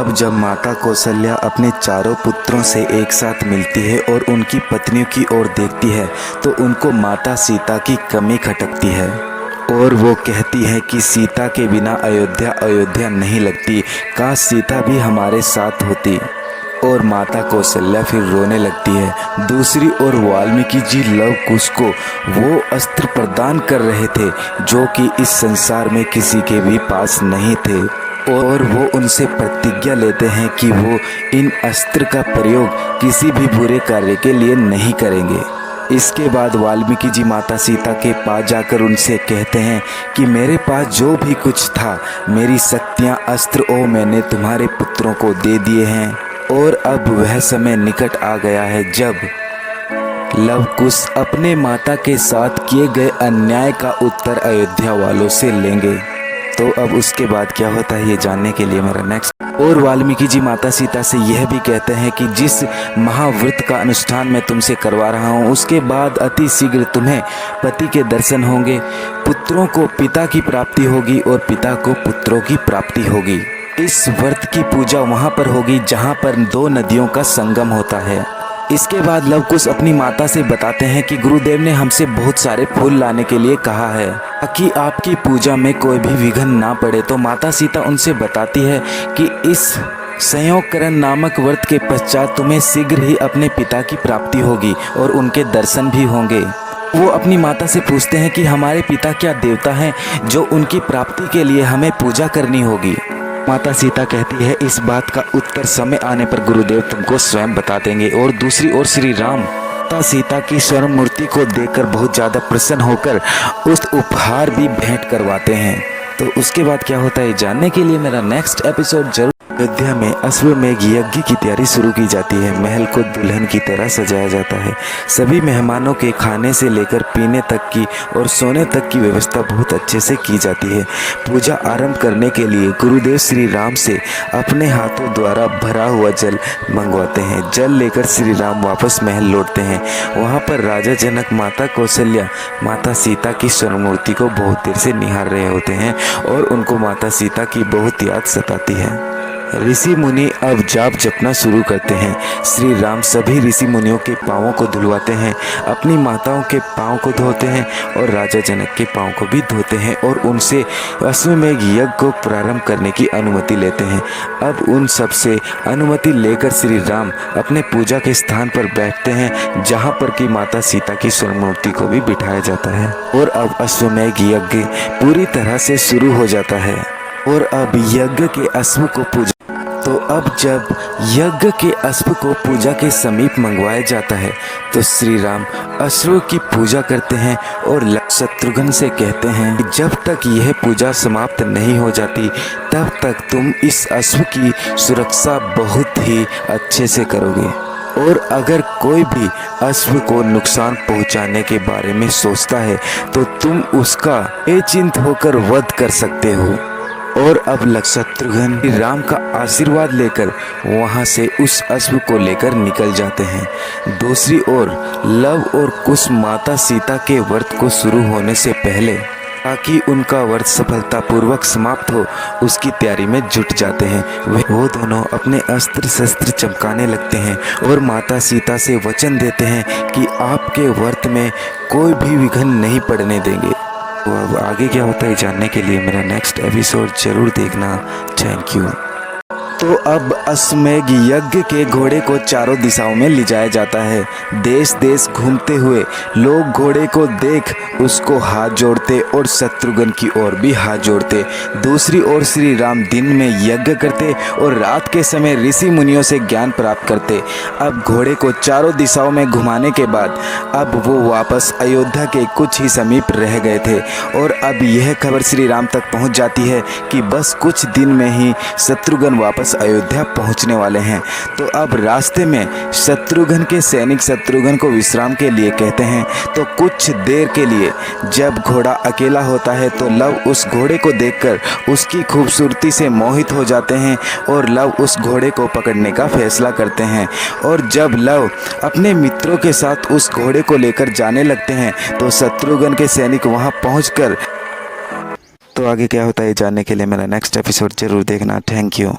अब जब माता कौशल्या अपने चारों पुत्रों से एक साथ मिलती है और उनकी पत्नियों की ओर देखती है तो उनको माता सीता की कमी खटकती है और वो कहती है कि सीता के बिना अयोध्या अयोध्या नहीं लगती, काश सीता भी हमारे साथ होती। और माता कौशल्या फिर रोने लगती है। दूसरी ओर वाल्मीकि जी लव कुश को वो अस्त्र प्रदान कर रहे थे जो कि इस संसार में किसी के भी पास नहीं थे और वो उनसे प्रतिज्ञा लेते हैं कि वो इन अस्त्र का प्रयोग किसी भी बुरे कार्य के लिए नहीं करेंगे। इसके बाद वाल्मीकि जी माता सीता के पास जाकर उनसे कहते हैं कि मेरे पास जो भी कुछ था, मेरी शक्तियाँ अस्त्र ओ मैंने तुम्हारे पुत्रों को दे दिए हैं और अब वह समय निकट आ गया है जब लव कुश अपने माता के साथ किए गए अन्याय का उत्तर अयोध्या वालों से लेंगे। तो अब उसके बाद क्या होता है ये जानने के लिए मेरा नेक्स्ट। और वाल्मीकि जी माता सीता से यह भी कहते हैं कि जिस महाव्रत का अनुष्ठान मैं तुमसे करवा रहा हूँ उसके बाद अति शीघ्र तुम्हें पति के दर्शन होंगे, पुत्रों को पिता की प्राप्ति होगी और पिता को पुत्रों की प्राप्ति होगी। इस व्रत की पूजा वहाँ पर होगी जहाँ पर दो नदियों का संगम होता है। इसके बाद लव कुश अपनी माता से बताते हैं कि गुरुदेव ने हमसे बहुत सारे फूल लाने के लिए कहा है ताकि आपकी पूजा में कोई भी विघ्न ना पड़े। तो माता सीता उनसे बताती है कि इस संयोगकरण नामक व्रत के पश्चात तुम्हें शीघ्र ही अपने पिता की प्राप्ति होगी और उनके दर्शन भी होंगे। वो अपनी माता से पूछते हैं कि हमारे पिता क्या देवता हैं जो उनकी प्राप्ति के लिए हमें पूजा करनी होगी। माता सीता कहती है इस बात का उत्तर समय आने पर गुरुदेव तुमको स्वयं बता देंगे। और दूसरी ओर श्री राम माता सीता की स्वर्ण मूर्ति को देखकर बहुत ज़्यादा प्रसन्न होकर उस उपहार भी भेंट करवाते हैं। तो उसके बाद क्या होता है जानने के लिए मेरा नेक्स्ट एपिसोड जरूर। अयोध्या में अश्वमेध यज्ञ की तैयारी शुरू की जाती है। महल को दुल्हन की तरह सजाया जाता है। सभी मेहमानों के खाने से लेकर पीने तक की और सोने तक की व्यवस्था बहुत अच्छे से की जाती है। पूजा आरंभ करने के लिए गुरुदेव श्री राम से अपने हाथों द्वारा भरा हुआ जल मंगवाते हैं। जल लेकर श्री राम वापस महल लौटते हैं। वहाँ पर राजा जनक माता कौशल्या माता सीता की स्वर्ण मूर्ति को बहुत देर से निहार रहे होते हैं और उनको माता सीता की बहुत याद सताती है। ऋषि मुनि अब जाप जपना शुरू करते हैं। श्री राम सभी ऋषि मुनियों के पाँवों को धुलवाते हैं, अपनी माताओं के पाँव को धोते हैं और राजा जनक के पाँव को भी धोते हैं और उनसे अश्वमेध यज्ञ को प्रारंभ करने की अनुमति लेते हैं। अब उन सब से अनुमति लेकर श्री राम अपने पूजा के स्थान पर बैठते हैं जहाँ पर कि माता सीता की स्वर्ण मूर्ति को भी बिठाया जाता है। और अब अश्वमेध यज्ञ पूरी तरह से शुरू हो जाता है। और अब यज्ञ के अश्व को पूजा तो अब जब यज्ञ के अश्व को पूजा के समीप मंगवाया जाता है तो श्री राम अश्व की पूजा करते हैं और शत्रुघ्न से कहते हैं कि जब तक यह पूजा समाप्त नहीं हो जाती तब तक तुम इस अश्व की सुरक्षा बहुत ही अच्छे से करोगे और अगर कोई भी अश्व को नुकसान पहुंचाने के बारे में सोचता है तो तुम उसका बेचिंत होकर वध कर सकते हो। और अब शत्रुघ्न राम का आशीर्वाद लेकर वहां से उस अश्व को लेकर निकल जाते हैं। दूसरी ओर लव और कुश माता सीता के व्रत को शुरू होने से पहले ताकि उनका व्रत सफलतापूर्वक समाप्त हो उसकी तैयारी में जुट जाते हैं। वो दोनों अपने अस्त्र शस्त्र चमकाने लगते हैं और माता सीता से वचन देते हैं कि आपके व्रत में कोई भी विघ्न नहीं पड़ने देंगे। तो अब आगे क्या होता है जानने के लिए मेरा नेक्स्ट एपिसोड जरूर देखना। Thank you. तो अब अश्वमेध यज्ञ के घोड़े को चारों दिशाओं में ले जाया जाता है। देश देश घूमते हुए लोग घोड़े को देख उसको हाथ जोड़ते और शत्रुघ्न की ओर भी हाथ जोड़ते। दूसरी ओर श्री राम दिन में यज्ञ करते और रात के समय ऋषि मुनियों से ज्ञान प्राप्त करते। अब घोड़े को चारों दिशाओं में घुमाने के बाद अब वो वापस अयोध्या के कुछ ही समीप रह गए थे और अब यह खबर श्री राम तक पहुंच जाती है कि बस कुछ दिन में ही शत्रुघ्न वापस अयोध्या पहुंचने वाले हैं। तो अब रास्ते में शत्रुघ्न के सैनिक शत्रुघ्न को विश्राम के लिए कहते हैं। तो कुछ देर के लिए जब घोड़ा अकेला होता है तो लव उस घोड़े को देखकर उसकी खूबसूरती से मोहित हो जाते हैं और लव उस घोड़े को पकड़ने का फैसला करते हैं। और जब लव अपने मित्रों के साथ उस घोड़े को लेकर जाने लगते हैं तो शत्रुघ्न के सैनिक वहां पहुंचकर तो आगे क्या होता है जानने के लिए मेरा नेक्स्ट एपिसोड जरूर देखना। Thank you.